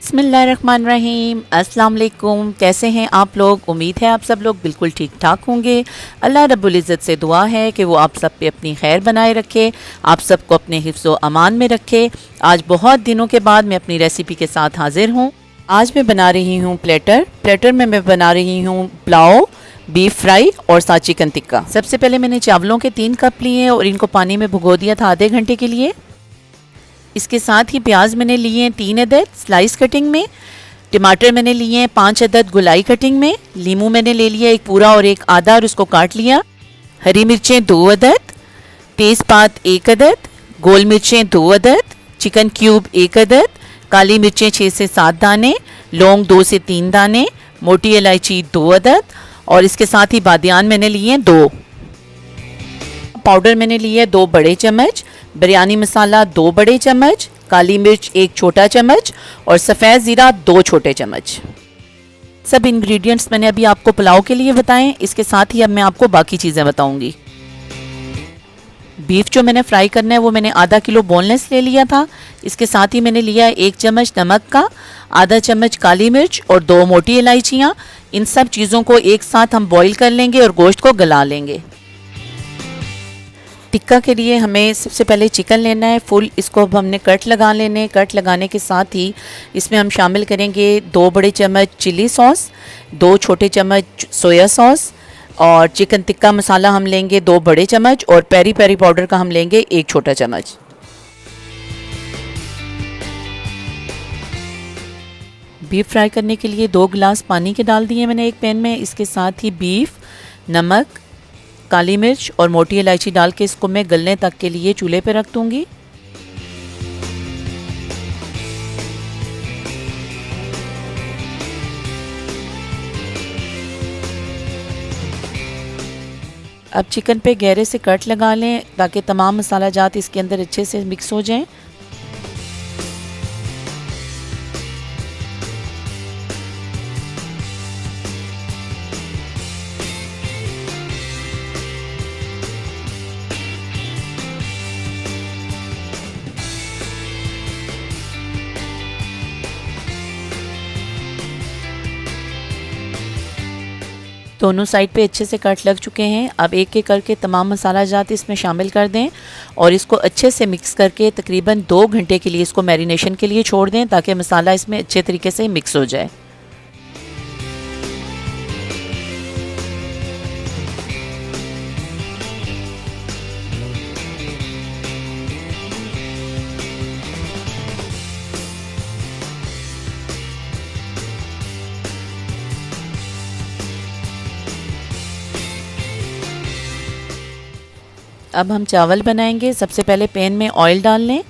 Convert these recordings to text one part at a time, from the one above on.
बिस्मिल्लाहिर्रहमानिर्रहीम। अस्सलाम वालेकुम। कैसे हैं आप लोग? उम्मीद है आप सब लोग बिल्कुल ठीक ठाक होंगे। अल्लाह रब्बुल इज़्ज़त से दुआ है कि वो आप सब पे अपनी खैर बनाए रखे, आप सबको अपने हिफ्ज़ व अमान में रखे। आज बहुत दिनों के बाद मैं अपनी रेसिपी के साथ हाजिर हूँ। आज मैं बना रही हूँ प्लेटर में मैं बना रही हूँ पुलाव, बीफ फ्राई और साथ चिकन टिक्का। सबसे पहले मैंने चावलों के 3 कप लिए और इनको पानी में भिगो दिया था आधे घंटे के लिए। इसके साथ ही प्याज मैंने लिए हैं 3 अदद स्लाइस कटिंग में, टमाटर मैंने लिए हैं 5 अदद गुलाई कटिंग में, लीमू मैंने ले लिया एक पूरा और एक आधा और उसको काट लिया, हरी मिर्चें 2 अदद, तेज़पात 1 अदद, गोल मिर्चें 2 अदद, चिकन क्यूब 1 अदद, काली मिर्चें 6 से 7 दाने, लौंग 2 से 3 दाने, मोटी इलायची 2 अदद और इसके साथ ही बादियान मैंने लिए हैं 2। पाउडर मैंने लिए 2 बड़े चम्मच, बिरयानी मसाला 2 बड़े चम्मच, काली मिर्च 1 छोटा चम्मच और सफ़ेद ज़ीरा 2 छोटे चम्मच। सब इंग्रेडिएंट्स मैंने अभी आपको पुलाव के लिए बताएं। इसके साथ ही अब मैं आपको बाकी चीज़ें बताऊंगी। बीफ जो मैंने फ्राई करना है वो मैंने आधा किलो बोनलेस ले लिया था। इसके साथ ही मैंने लिया 1 चम्मच नमक का, आधा चम्मच काली मिर्च और 2 मोटी इलायचियाँ। इन सब चीज़ों को एक साथ हम बॉईल कर लेंगे और गोश्त को गला लेंगे। टिक्का के लिए हमें सबसे पहले चिकन लेना है फुल, इसको अब हमने कट लगा लेने। कट लगाने के साथ ही इसमें हम शामिल करेंगे 2 बड़े चम्मच चिली सॉस, 2 छोटे चम्मच सोया सॉस और चिकन टिक्का मसाला हम लेंगे 2 बड़े चम्मच और पेरी पेरी पाउडर का हम लेंगे 1 छोटा चम्मच। बीफ फ्राई करने के लिए 2 गिलास पानी के डाल दिए मैंने एक पैन में। इसके साथ ही बीफ, नमक, काली मिर्च और मोटी इलायची डाल के इसको मैं गलने तक के लिए चूल्हे पे रख दूंगी। अब चिकन पे गहरे से कट लगा लें ताकि तमाम मसाला जात इसके अंदर अच्छे से मिक्स हो जाएं। दोनों साइड पे अच्छे से कट लग चुके हैं। अब एक एक करके तमाम मसाला जात इसमें शामिल कर दें और इसको अच्छे से मिक्स करके तकरीबन 2 घंटे के लिए इसको मैरिनेशन के लिए छोड़ दें ताकि मसाला इसमें अच्छे तरीके से मिक्स हो जाए। अब हम चावल बनाएंगे। सबसे पहले पैन में ऑयल डाल लें,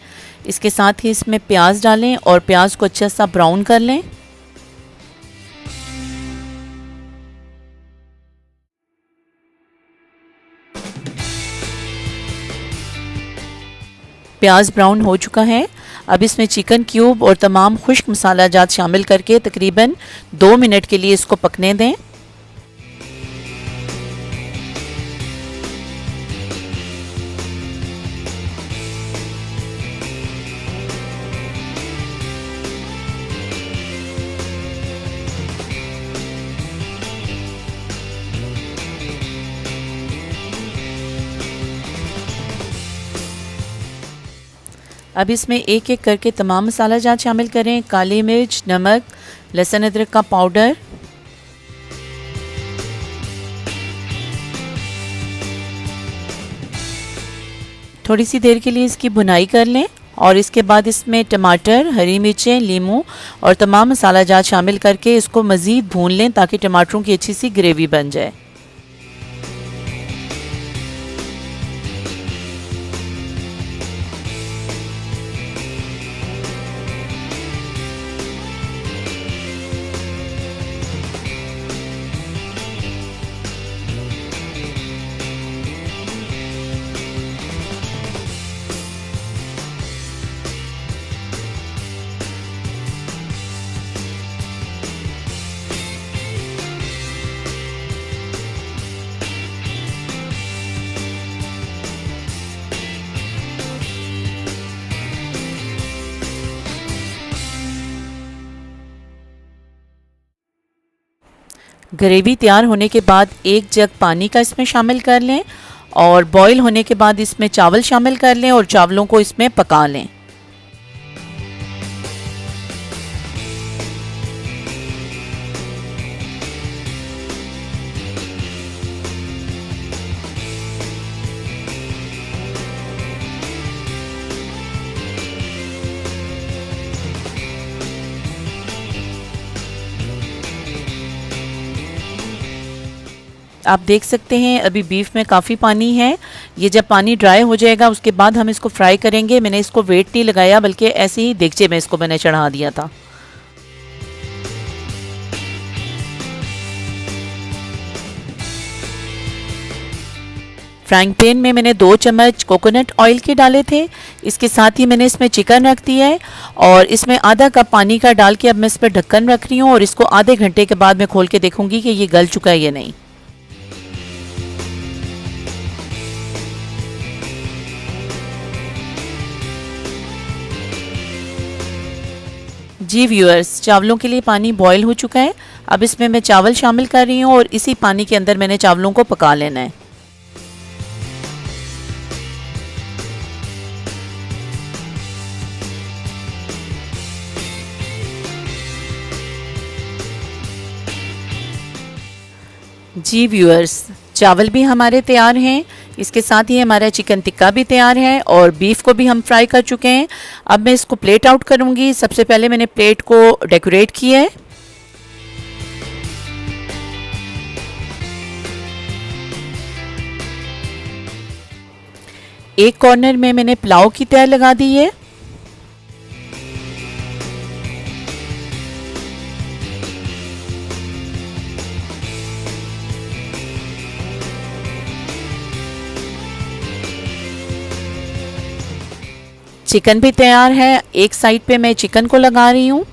इसके साथ ही इसमें प्याज डालें और प्याज को अच्छा सा ब्राउन कर लें। प्याज ब्राउन हो चुका है। अब इसमें चिकन क्यूब और तमाम खुश्क मसाला जात शामिल करके तकरीबन 2 मिनट के लिए इसको पकने दें। अब इसमें एक एक करके तमाम मसाला जात शामिल करें। काली मिर्च, नमक, लहसुन अदरक का पाउडर, थोड़ी सी देर के लिए इसकी भुनाई कर लें और इसके बाद इसमें टमाटर, हरी मिर्चें, लीमू और तमाम मसाला जात शामिल करके इसको मज़ीद भून लें ताकि टमाटरों की अच्छी सी ग्रेवी बन जाए। ग्रेवी तैयार होने के बाद 1 जग पानी का इसमें शामिल कर लें और बॉईल होने के बाद इसमें चावल शामिल कर लें और चावलों को इसमें पका लें। आप देख सकते हैं अभी बीफ में काफ़ी पानी है। ये जब पानी ड्राई हो जाएगा उसके बाद हम इसको फ्राई करेंगे। मैंने इसको वेट नहीं लगाया बल्कि ऐसे ही देगचे में इसको मैंने चढ़ा दिया था। फ्राइंग पैन में मैंने 2 चम्मच कोकोनट ऑयल के डाले थे। इसके साथ ही मैंने इसमें चिकन रख दिया है और इसमें आधा कप पानी का डाल के अब मैं इस पर ढक्कन रख रही हूँ और इसको आधे घंटे के बाद मैं खोल के देखूंगी कि ये गल चुका है या नहीं। जी व्यूअर्स, चावलों के लिए पानी बॉईल हो चुका है। अब इसमें मैं चावल शामिल कर रही हूँ और इसी पानी के अंदर मैंने चावलों को पका लेना है। जी व्यूअर्स, चावल भी हमारे तैयार हैं। इसके साथ ही हमारा चिकन टिक्का भी तैयार है और बीफ को भी हम फ्राई कर चुके हैं। अब मैं इसको प्लेट आउट करूंगी। सबसे पहले मैंने प्लेट को डेकोरेट किया है। एक कॉर्नर में मैंने पुलाव की तह लगा दी है। चिकन भी तैयार है। एक साइड पे मैं चिकन को लगा रही हूँ।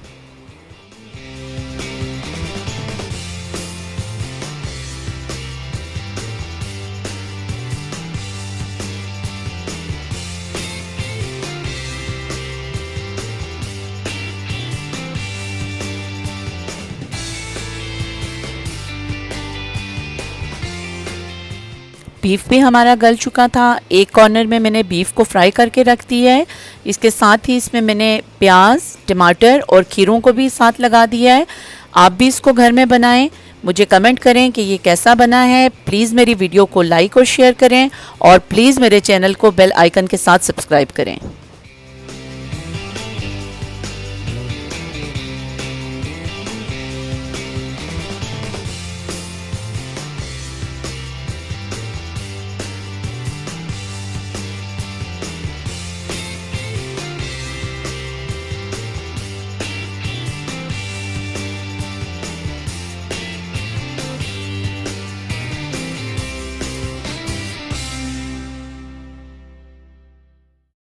बीफ भी हमारा गल चुका था। एक कॉर्नर में मैंने बीफ को फ्राई करके रख दिया है। इसके साथ ही इसमें मैंने प्याज, टमाटर और खीरों को भी साथ लगा दिया है। आप भी इसको घर में बनाएं। मुझे कमेंट करें कि ये कैसा बना है। प्लीज़ मेरी वीडियो को लाइक और शेयर करें और प्लीज़ मेरे चैनल को बेल आइकन के साथ सब्सक्राइब करें।